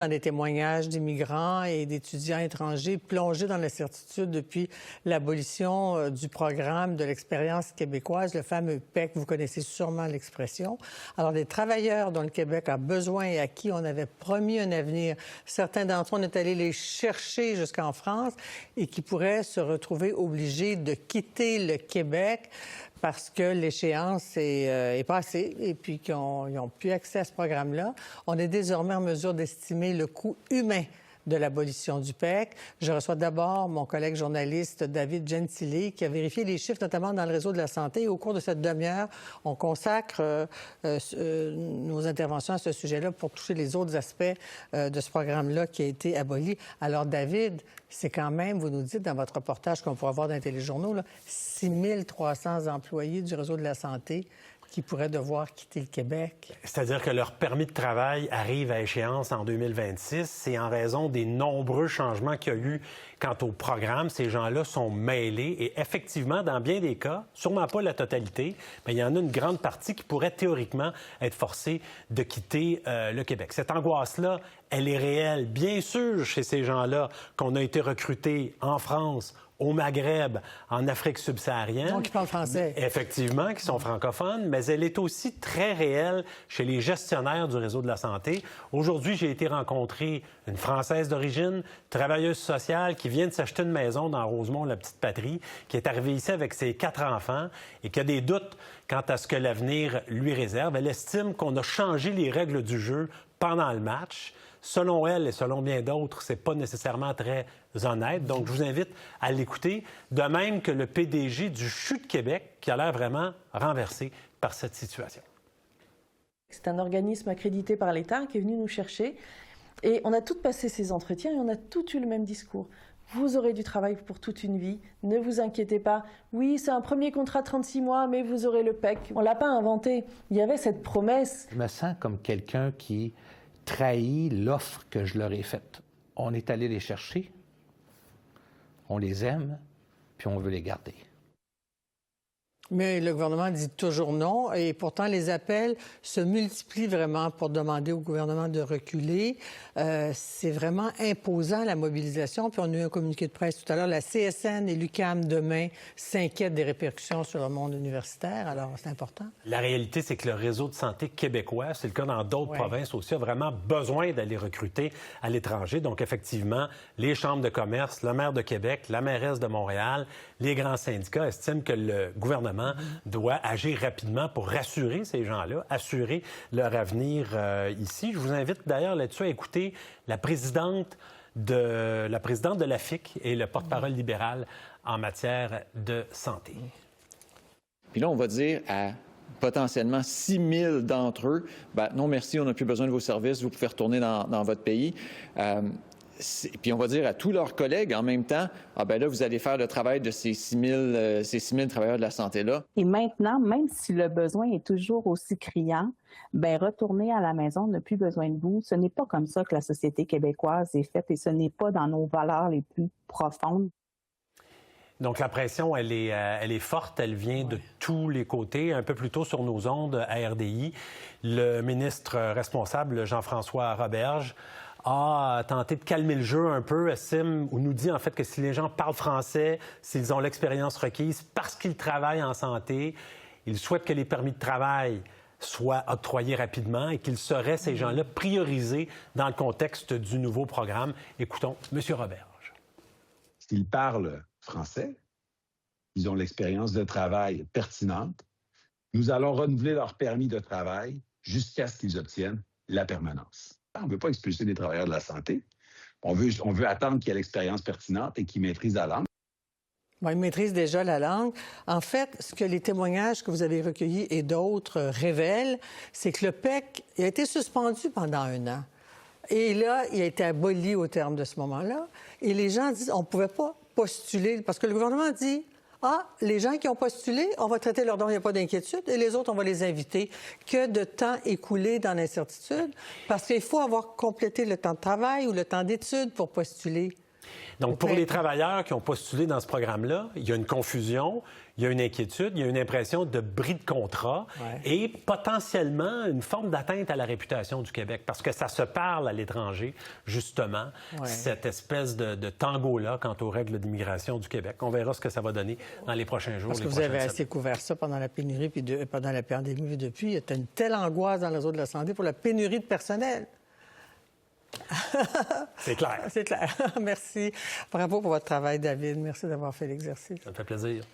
dans des témoignages d'immigrants et d'étudiants étrangers plongés dans l'incertitude depuis l'abolition du programme de l'expérience québécoise, le fameux PEC. Vous connaissez sûrement l'expression. Alors, des travailleurs dont le Québec a besoin et à qui on avait promis un avenir, certains d'entre eux, on est allé les chercher jusqu'en France et qui pourraient se retrouver obligés de quitter le Québec parce que l'échéance est passée et puis qu'ils n'ont plus accès à ce programme-là. On est désormais en mesure d'estimer le coût humain de l'abolition du PEC. Je reçois d'abord mon collègue journaliste David Gentili qui a vérifié les chiffres, notamment dans le réseau de la santé. Et au cours de cette demi-heure, on consacre nos interventions à ce sujet-là pour toucher les autres aspects de ce programme-là qui a été aboli. Alors, David, c'est quand même, vous nous dites dans votre reportage qu'on pourra voir dans les téléjournaux, 6 300 employés du réseau de la santé qui pourraient devoir quitter le Québec. C'est-à-dire que leur permis de travail arrive à échéance en 2026. C'est en raison des nombreux changements qu'il y a eu quant au programme. Ces gens-là sont mêlés et effectivement, dans bien des cas, sûrement pas la totalité, mais il y en a une grande partie qui pourrait théoriquement être forcée de quitter le Québec. Cette angoisse-là, elle est réelle. Bien sûr, chez ces gens-là qu'on a été recrutés en France, au Maghreb, en Afrique subsaharienne. Donc, ils parlent français. Effectivement, qui sont francophones, mais elle est aussi très réelle chez les gestionnaires du réseau de la santé. Aujourd'hui, j'ai été rencontrer une Française d'origine, travailleuse sociale, qui vient de s'acheter une maison dans Rosemont, la petite patrie, qui est arrivée ici avec ses 4 enfants et qui a des doutes quant à ce que l'avenir lui réserve. Elle estime qu'on a changé les règles du jeu pendant le match. Selon elle et selon bien d'autres, c'est pas nécessairement très honnête. Donc, je vous invite à l'écouter. De même que le PDG du CHU de Québec, qui a l'air vraiment renversé par cette situation. C'est un organisme accrédité par l'État qui est venu nous chercher. Et on a tous passé ces entretiens et on a tous eu le même discours. Vous aurez du travail pour toute une vie, ne vous inquiétez pas. Oui, c'est un premier contrat de 36 mois, mais vous aurez le PEC. On ne l'a pas inventé. Il y avait cette promesse. Je me sens comme quelqu'un qui trahit l'offre que je leur ai faite. On est allé les chercher, on les aime, puis on veut les garder. Mais le gouvernement dit toujours non et pourtant les appels se multiplient vraiment pour demander au gouvernement de reculer. C'est vraiment imposant la mobilisation. Puis on a eu un communiqué de presse tout à l'heure. La CSN et l'UQAM demain s'inquiètent des répercussions sur le monde universitaire. Alors c'est important. La réalité, c'est que le réseau de santé québécois, c'est le cas dans d'autres provinces aussi, a vraiment besoin d'aller recruter à l'étranger. Donc effectivement, les chambres de commerce, le maire de Québec, la mairesse de Montréal, les grands syndicats estiment que le gouvernement doit agir rapidement pour rassurer ces gens-là, assurer leur avenir ici. Je vous invite d'ailleurs là-dessus à écouter la présidente de la FIC et le porte-parole libéral en matière de santé. Puis là, on va dire à potentiellement 6 000 d'entre eux, non merci, on n'a plus besoin de vos services, vous pouvez retourner dans votre pays. Puis on va dire à tous leurs collègues en même temps, là, vous allez faire le travail de ces 6 000 travailleurs de la santé-là. Et maintenant, même si le besoin est toujours aussi criant, retournez à la maison, on n'a plus besoin de vous. Ce n'est pas comme ça que la société québécoise est faite et ce n'est pas dans nos valeurs les plus profondes. Donc, la pression, elle est forte. Elle vient de tous les côtés. Un peu plus tôt sur nos ondes à RDI, le ministre responsable, Jean-François Roberge, a tenté de calmer le jeu un peu, estime ou nous dit en fait que si les gens parlent français, s'ils ont l'expérience requise parce qu'ils travaillent en santé, il souhaite que les permis de travail soient octroyés rapidement et qu'ils seraient, ces gens-là, priorisés dans le contexte du nouveau programme. Écoutons M. Roberge. S'ils parlent français, ils ont l'expérience de travail pertinente, nous allons renouveler leur permis de travail jusqu'à ce qu'ils obtiennent la permanence. On ne veut pas expulser des travailleurs de la santé. On veut attendre qu'il y ait l'expérience pertinente et qu'ils maîtrisent la langue. Ils maîtrisent déjà la langue. En fait, ce que les témoignages que vous avez recueillis et d'autres révèlent, c'est que le PEC a été suspendu pendant 1 an. Et là, il a été aboli au terme de ce moment-là. Et les gens disent on ne pouvait pas postuler parce que le gouvernement dit les gens qui ont postulé, on va traiter leur don, il n'y a pas d'inquiétude, et les autres, on va les inviter. Que de temps écoulé dans l'incertitude, parce qu'il faut avoir complété le temps de travail ou le temps d'études pour postuler. Donc, pour les travailleurs qui ont postulé dans ce programme-là, il y a une confusion, il y a une inquiétude, il y a une impression de bris de contrat et potentiellement une forme d'atteinte à la réputation du Québec parce que ça se parle à l'étranger, justement, cette espèce de tango-là quant aux règles d'immigration du Québec. On verra ce que ça va donner dans les prochains jours. Parce que vous avez assez couvert ça pendant la pénurie puis pendant la pandémie depuis. Il y a une telle angoisse dans le réseau de la santé pour la pénurie de personnel. C'est clair. C'est clair. Merci. Bravo pour votre travail, David. Merci d'avoir fait l'exercice. Ça me fait plaisir.